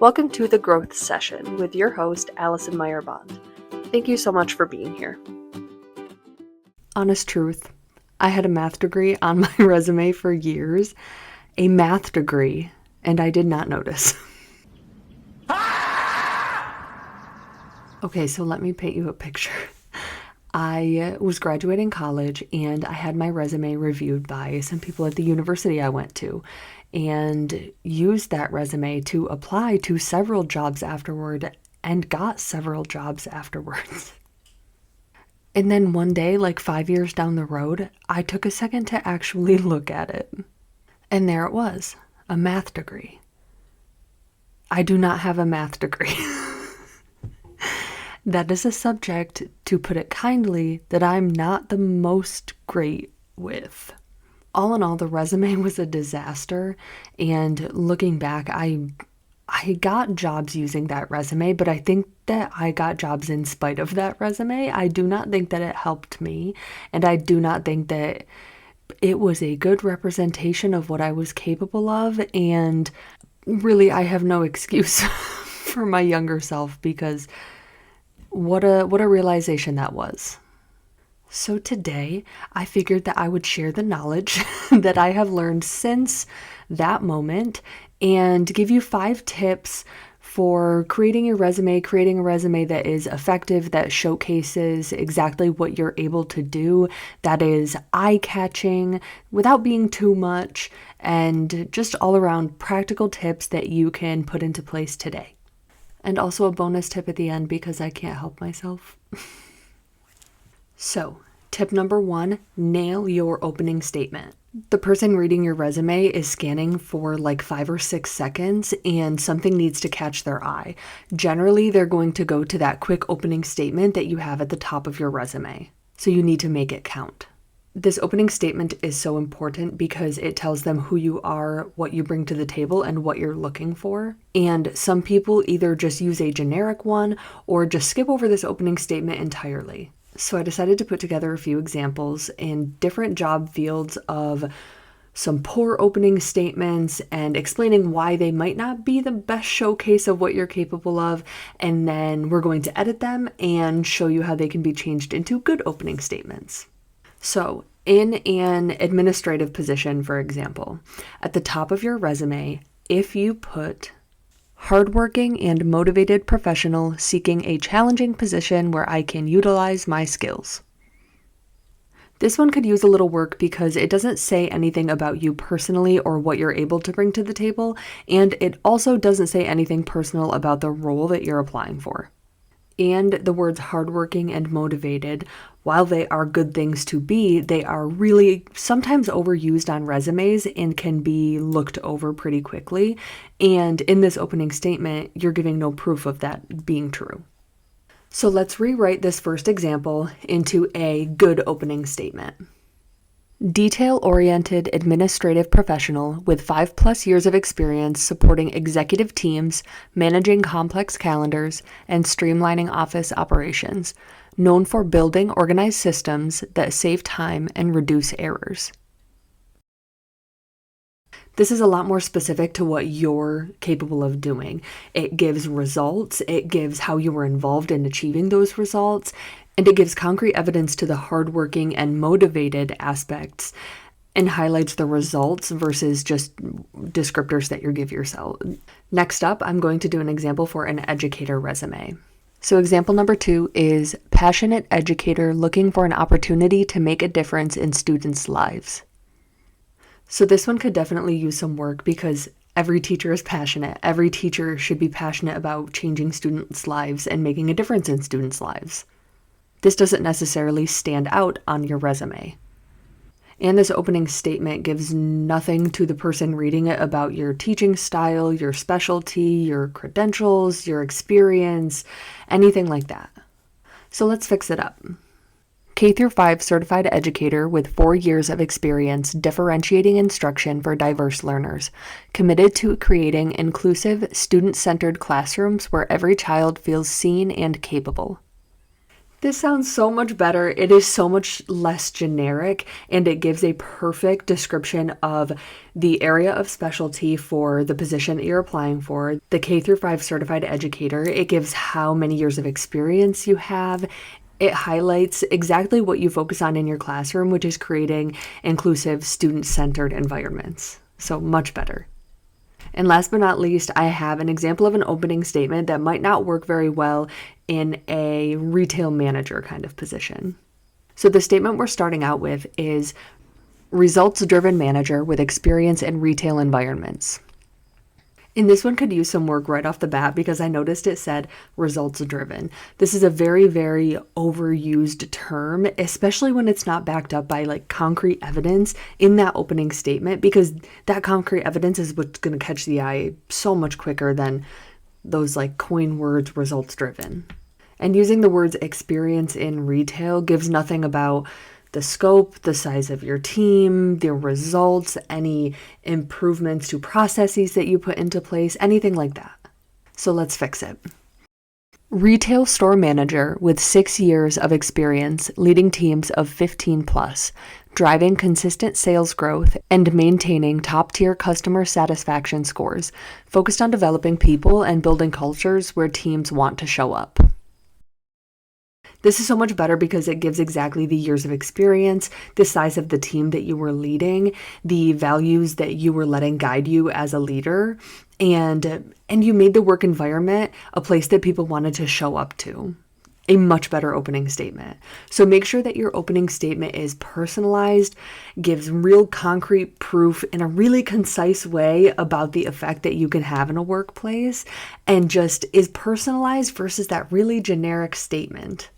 Welcome to the Growth Session with your host, Allison Meyer-Bond. Thank you so much for being here. Honest truth, I had a math degree on my resume for years, a math degree, and I did not notice. Okay, so let me paint you a picture. I was graduating college and I had my resume reviewed by some people at the university I went to and used that resume to apply to several jobs afterward and got several jobs afterwards. And then one day, like 5 years down the road, I took a second to actually look at it. And there it was, a math degree. I do not have a math degree. That is a subject, to put it kindly, that I'm not the most great with. All in all, the resume was a disaster, and looking back, I got jobs using that resume, but I think that I got jobs in spite of that resume. I do not think that it helped me, and I do not think that it was a good representation of what I was capable of, and really, I have no excuse for my younger self, because what a realization that was. So today, I figured that I would share the knowledge that I have learned since that moment and give you 5 tips for creating a resume that is effective, that showcases exactly what you're able to do, that is eye-catching without being too much, and just all around practical tips that you can put into place today. And also a bonus tip at the end because I can't help myself. So, tip number 1, nail your opening statement. The person reading your resume is scanning for like 5 or 6 seconds and something needs to catch their eye. Generally, they're going to go to that quick opening statement that you have at the top of your resume. So you need to make it count. This opening statement is so important because it tells them who you are, what you bring to the table, and what you're looking for. And some people either just use a generic one or just skip over this opening statement entirely. So I decided to put together a few examples in different job fields of some poor opening statements and explaining why they might not be the best showcase of what you're capable of. And then we're going to edit them and show you how they can be changed into good opening statements. So in an administrative position, for example, at the top of your resume, if you put hardworking and motivated professional seeking a challenging position where I can utilize my skills. This one could use a little work because it doesn't say anything about you personally or what you're able to bring to the table, and it also doesn't say anything personal about the role that you're applying for. And the words hardworking and motivated, while they are good things to be, they are really sometimes overused on resumes and can be looked over pretty quickly. And in this opening statement, you're giving no proof of that being true. So let's rewrite this first example into a good opening statement. Detail-oriented administrative professional with 5+ years of experience supporting executive teams, managing complex calendars, and streamlining office operations, known for building organized systems that save time and reduce errors. This is a lot more specific to what you're capable of doing. It gives results, it gives how you were involved in achieving those results, and it gives concrete evidence to the hardworking and motivated aspects and highlights the results versus just descriptors that you give yourself. Next up, I'm going to do an example for an educator resume. So example number 2 is passionate educator looking for an opportunity to make a difference in students' lives. So this one could definitely use some work because every teacher is passionate. Every teacher should be passionate about changing students' lives and making a difference in students' lives. This doesn't necessarily stand out on your resume. And this opening statement gives nothing to the person reading it about your teaching style, your specialty, your credentials, your experience, anything like that. So let's fix it up. K-5 certified educator with 4 years of experience differentiating instruction for diverse learners, committed to creating inclusive, student-centered classrooms where every child feels seen and capable. This sounds so much better. It is so much less generic, and it gives a perfect description of the area of specialty for the position that you're applying for, the K through 5 certified educator. It gives how many years of experience you have. It highlights exactly what you focus on in your classroom, which is creating inclusive, student-centered environments. So much better. And last but not least, I have an example of an opening statement that might not work very well in a retail manager kind of position. So the statement we're starting out with is results-driven manager with experience in retail environments. And this one could use some work right off the bat because I noticed it said results-driven. This is a very, very overused term, especially when it's not backed up by like concrete evidence in that opening statement, because that concrete evidence is what's going to catch the eye so much quicker than those like coin words results-driven. And using the words experience in retail gives nothing about the scope, the size of your team, the results, any improvements to processes that you put into place, anything like that. So let's fix it. Retail store manager with 6 years of experience leading teams of 15 plus, driving consistent sales growth and maintaining top-tier customer satisfaction scores, focused on developing people and building cultures where teams want to show up. This is so much better because it gives exactly the years of experience, the size of the team that you were leading, the values that you were letting guide you as a leader, and you made the work environment a place that people wanted to show up to. A much better opening statement. So make sure that your opening statement is personalized, gives real concrete proof in a really concise way about the effect that you can have in a workplace, and just is personalized versus that really generic statement.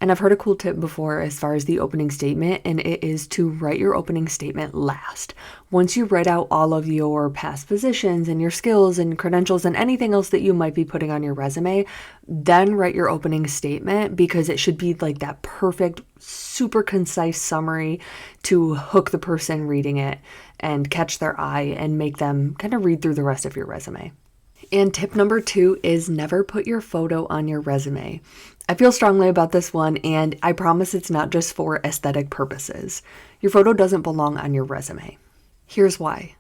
And I've heard a cool tip before as far as the opening statement, and it is to write your opening statement last. Once you write out all of your past positions and your skills and credentials and anything else that you might be putting on your resume, then write your opening statement, because it should be like that perfect, super concise summary to hook the person reading it and catch their eye and make them kind of read through the rest of your resume. And tip number 2 is never put your photo on your resume. I feel strongly about this one, and I promise it's not just for aesthetic purposes. Your photo doesn't belong on your resume. Here's why.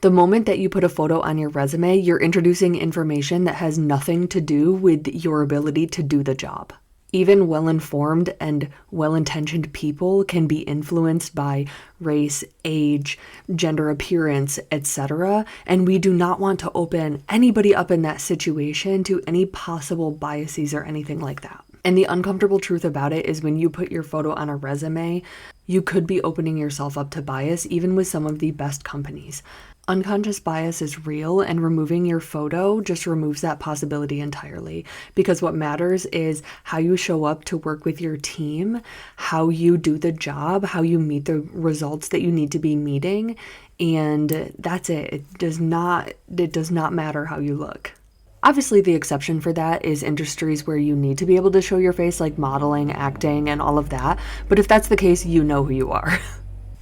The moment that you put a photo on your resume, you're introducing information that has nothing to do with your ability to do the job. Even well-informed and well-intentioned people can be influenced by race, age, gender appearance, etc. And we do not want to open anybody up in that situation to any possible biases or anything like that. And the uncomfortable truth about it is when you put your photo on a resume, you could be opening yourself up to bias, even with some of the best companies. Unconscious bias is real, and removing your photo just removes that possibility entirely, because what matters is how you show up to work with your team, how you do the job, how you meet the results that you need to be meeting, and that's it. It does not matter how you look. Obviously, the exception for that is industries where you need to be able to show your face, like modeling, acting, and all of that. But if that's the case, you know who you are.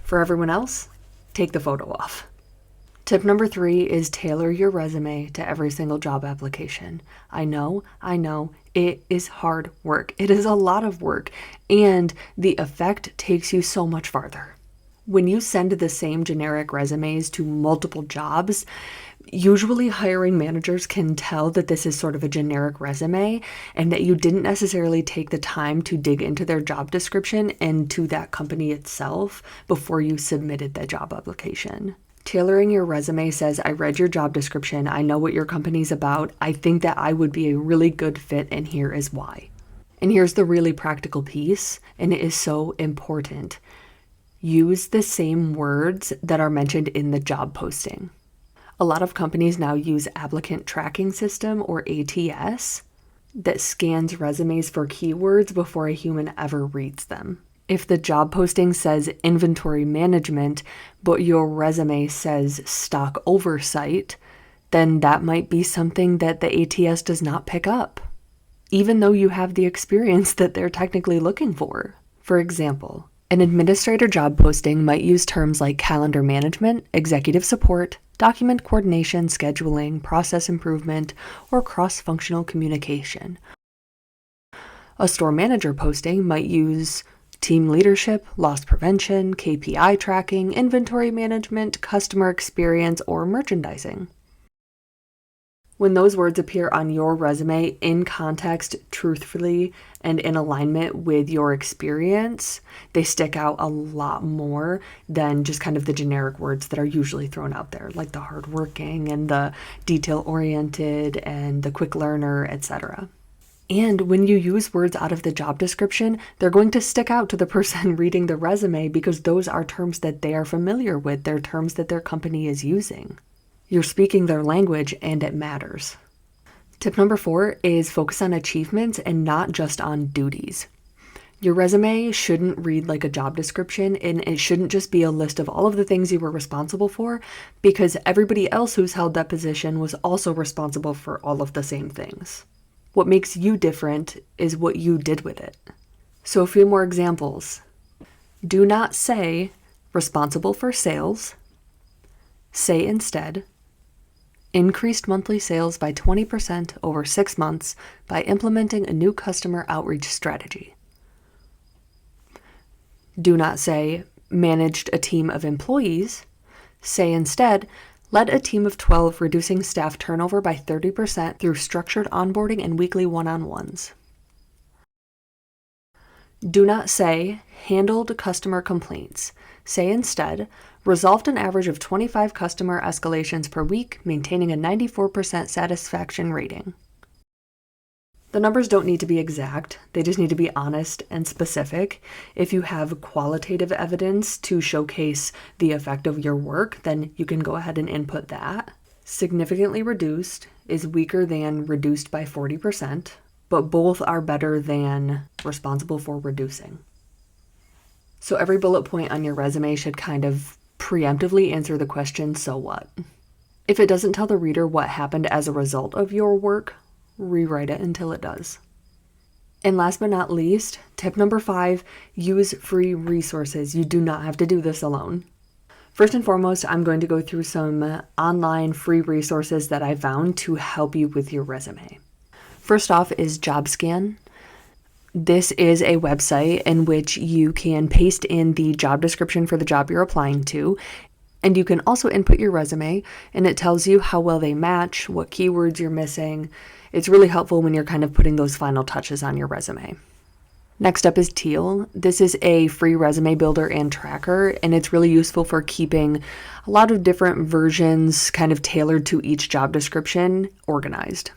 For everyone else, take the photo off. Tip number 3 is tailor your resume to every single job application. I know, it is hard work. It is a lot of work, and the effect takes you so much farther. When you send the same generic resumes to multiple jobs, usually hiring managers can tell that this is sort of a generic resume and that you didn't necessarily take the time to dig into their job description and to that company itself before you submitted the job application. Tailoring your resume says, I read your job description, I know what your company's about, I think that I would be a really good fit, and here is why. And here's the really practical piece, and it is so important. Use the same words that are mentioned in the job posting. A lot of companies now use applicant tracking system, or ATS, that scans resumes for keywords before a human ever reads them. If the job posting says inventory management, but your resume says stock oversight, then that might be something that the ATS does not pick up, even though you have the experience that they're technically looking for. For example, an administrator job posting might use terms like calendar management, executive support, document coordination, scheduling, process improvement, or cross-functional communication. A store manager posting might use team leadership, loss prevention, KPI tracking, inventory management, customer experience, or merchandising. When those words appear on your resume in context, truthfully, and in alignment with your experience, they stick out a lot more than just kind of the generic words that are usually thrown out there, like the hardworking and the detail-oriented and the quick learner, etc. And when you use words out of the job description, they're going to stick out to the person reading the resume because those are terms that they are familiar with. They're terms that their company is using. You're speaking their language and it matters. Tip number 4 is focus on achievements and not just on duties. Your resume shouldn't read like a job description, and it shouldn't just be a list of all of the things you were responsible for, because everybody else who's held that position was also responsible for all of the same things. What makes you different is what you did with it. So a few more examples. Do not say responsible for sales. Say instead, increased monthly sales by 20% over 6 months by implementing a new customer outreach strategy. Do not say, managed a team of employees. Say instead, led a team of 12, reducing staff turnover by 30% through structured onboarding and weekly one-on-ones. Do not say, handled customer complaints. Say instead, resolved an average of 25 customer escalations per week, maintaining a 94% satisfaction rating. The numbers don't need to be exact, they just need to be honest and specific. If you have qualitative evidence to showcase the effect of your work, then you can go ahead and input that. Significantly reduced is weaker than reduced by 40%, but both are better than responsible for reducing. So every bullet point on your resume should kind of preemptively answer the question, so what? If it doesn't tell the reader what happened as a result of your work, rewrite it until it does. And last but not least, tip number 5, use free resources. You do not have to do this alone. First and foremost, I'm going to go through some online free resources that I found to help you with your resume. First off is Jobscan. This is a website in which you can paste in the job description for the job you're applying to, and you can also input your resume, and it tells you how well they match, what keywords you're missing. It's really helpful when you're kind of putting those final touches on your resume. Next up is Teal. This is a free resume builder and tracker, and it's really useful for keeping a lot of different versions kind of tailored to each job description organized.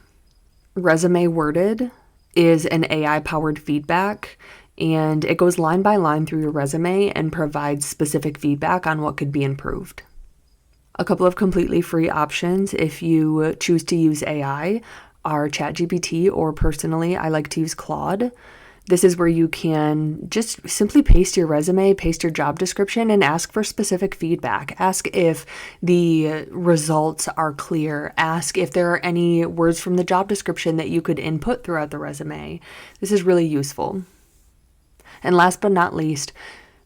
Resume Worded is an AI-powered feedback, and it goes line by line through your resume and provides specific feedback on what could be improved. A couple of completely free options if you choose to use AI are ChatGPT, or personally, I like to use Claude. This is where you can just simply paste your resume, paste your job description, and ask for specific feedback. Ask if the results are clear. Ask if there are any words from the job description that you could input throughout the resume. This is really useful. And last but not least,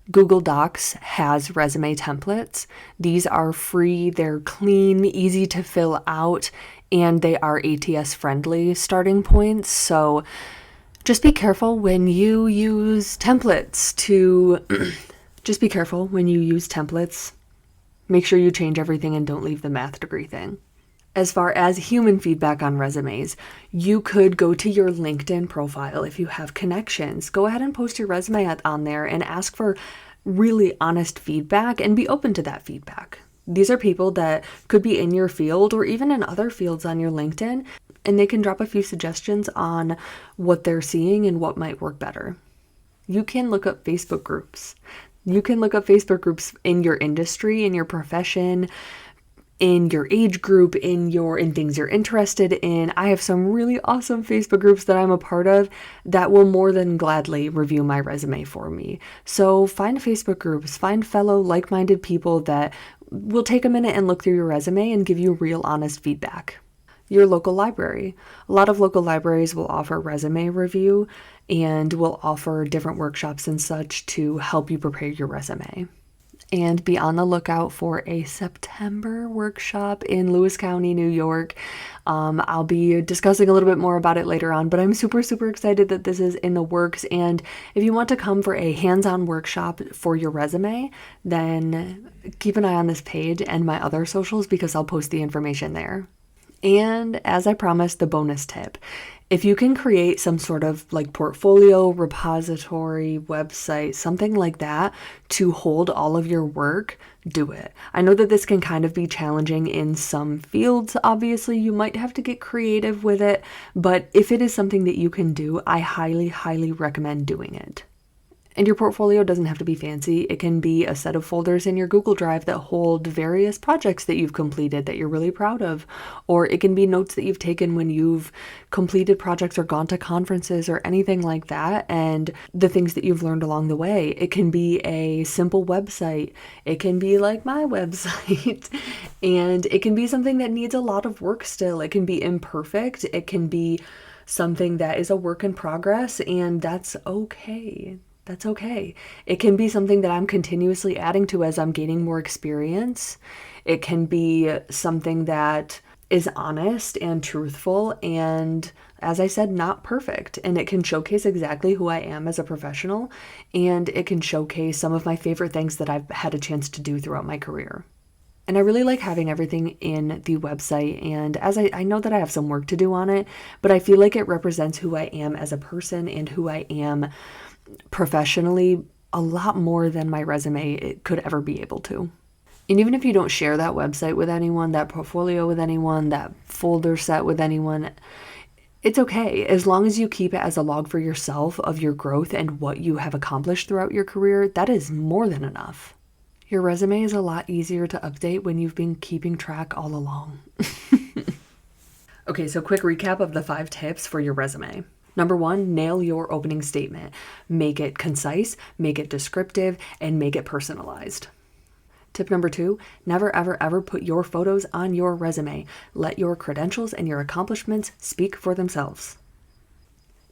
Google Docs has resume templates. These are free, they're clean, easy to fill out, and they are ATS-friendly starting points. So just be careful when you use templates Make sure you change everything and don't leave the math degree thing. As far as human feedback on resumes, you could go to your LinkedIn profile. If you have connections, go ahead and post your resume on there and ask for really honest feedback and be open to that feedback. These are people that could be in your field or even in other fields on your LinkedIn, and they can drop a few suggestions on what they're seeing and what might work better. You can look up Facebook groups. You can look up Facebook groups in your industry, in your profession, in your age group, in things you're interested in. I have some really awesome Facebook groups that I'm a part of that will more than gladly review my resume for me. So find Facebook groups, find fellow like-minded people that will take a minute and look through your resume and give you real honest feedback. Your local library. A lot of local libraries will offer resume review and will offer different workshops and such to help you prepare your resume. And be on the lookout for a September workshop in Lewis County, New York. I'll be discussing a little bit more about it later on, but I'm super, super excited that this is in the works. And if you want to come for a hands-on workshop for your resume, then keep an eye on this page and my other socials because I'll post the information there. And as I promised, the bonus tip. If you can create some sort of like portfolio, repository, website, something like that to hold all of your work, do it. I know that this can kind of be challenging in some fields. Obviously, you might have to get creative with it, but if it is something that you can do, I highly, highly recommend doing it. And your portfolio doesn't have to be fancy. It can be a set of folders in your Google Drive that hold various projects that you've completed that you're really proud of. Or it can be notes that you've taken when you've completed projects or gone to conferences or anything like that, and the things that you've learned along the way. It can be a simple website. It can be like my website. And it can be something that needs a lot of work still. It can be imperfect. It can be something that is a work in progress, and that's okay. That's okay. It can be something that I'm continuously adding to as I'm gaining more experience. It can be something that is honest and truthful and, as I said, not perfect. And it can showcase exactly who I am as a professional, and it can showcase some of my favorite things that I've had a chance to do throughout my career. And I really like having everything in the website, and as I know that I have some work to do on it, but I feel like it represents who I am as a person and who I am professionally a lot more than my resume it could ever be able to. And even if you don't share that website with anyone, that portfolio with anyone, that folder set with anyone, it's okay. As long as you keep it as a log for yourself of your growth and what you have accomplished throughout your career, that is more than enough. Your resume is a lot easier to update when you've been keeping track all along. Okay, so quick recap of the 5 tips for your resume. Number 1, nail your opening statement. Make it concise, make it descriptive, and make it personalized. Tip number 2, never ever ever put your photos on your resume. Let your credentials and your accomplishments speak for themselves.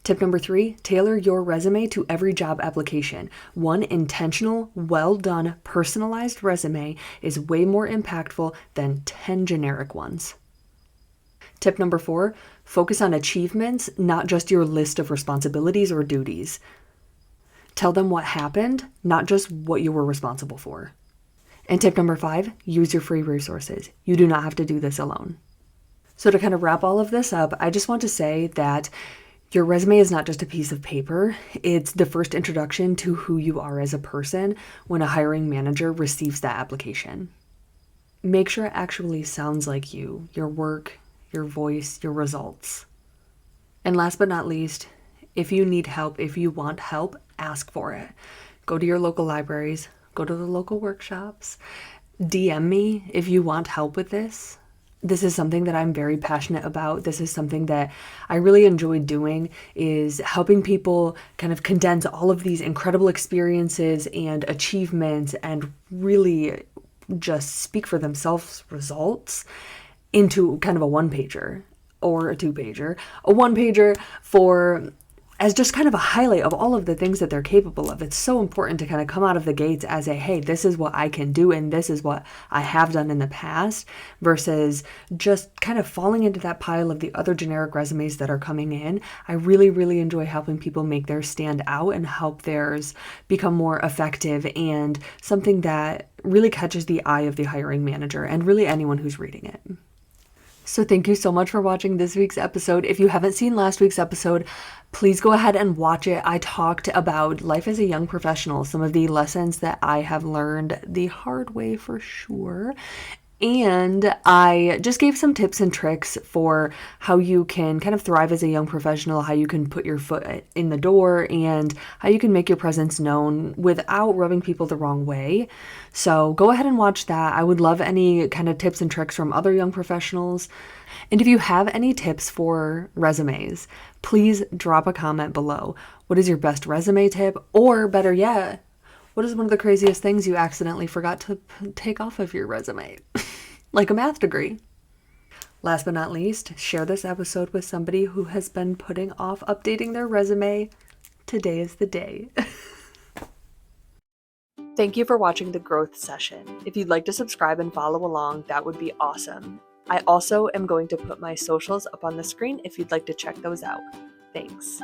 Tip number 3, tailor your resume to every job application. One intentional, well done, personalized resume is way more impactful than 10 generic ones. Tip number 4, focus on achievements, not just your list of responsibilities or duties. Tell them what happened, not just what you were responsible for. And tip number 5, use your free resources. You do not have to do this alone. So to kind of wrap all of this up, I just want to say that your resume is not just a piece of paper. It's the first introduction to who you are as a person when a hiring manager receives that application. Make sure it actually sounds like you, your work, your voice, your results. And last but not least, if you need help, if you want help, ask for it. Go to your local libraries, go to the local workshops, DM me if you want help with this. This is something that I'm very passionate about. This is something that I really enjoy doing, is helping people kind of condense all of these incredible experiences and achievements and really just speak for themselves results into kind of a 1-pager or a 2-pager, a 1-pager for as just kind of a highlight of all of the things that they're capable of. It's so important to kind of come out of the gates as a, hey, this is what I can do and this is what I have done in the past, versus just kind of falling into that pile of the other generic resumes that are coming in. I really, really enjoy helping people make theirs stand out and help theirs become more effective and something that really catches the eye of the hiring manager and really anyone who's reading it. So thank you so much for watching this week's episode. If you haven't seen last week's episode, please go ahead and watch it. I talked about life as a young professional, some of the lessons that I have learned the hard way for sure. And I just gave some tips and tricks for how you can kind of thrive as a young professional, how you can put your foot in the door, and how you can make your presence known without rubbing people the wrong way. So go ahead and watch that. I would love any kind of tips and tricks from other young professionals. And if you have any tips for resumes, please drop a comment below. What is your best resume tip? Or better yet, what is one of the craziest things you accidentally forgot to take off of your resume? Like a math degree. Last but not least, share this episode with somebody who has been putting off updating their resume. Today is the day. Thank you for watching the growth session. If you'd like to subscribe and follow along, that would be awesome. I also am going to put my socials up on the screen if you'd like to check those out. Thanks.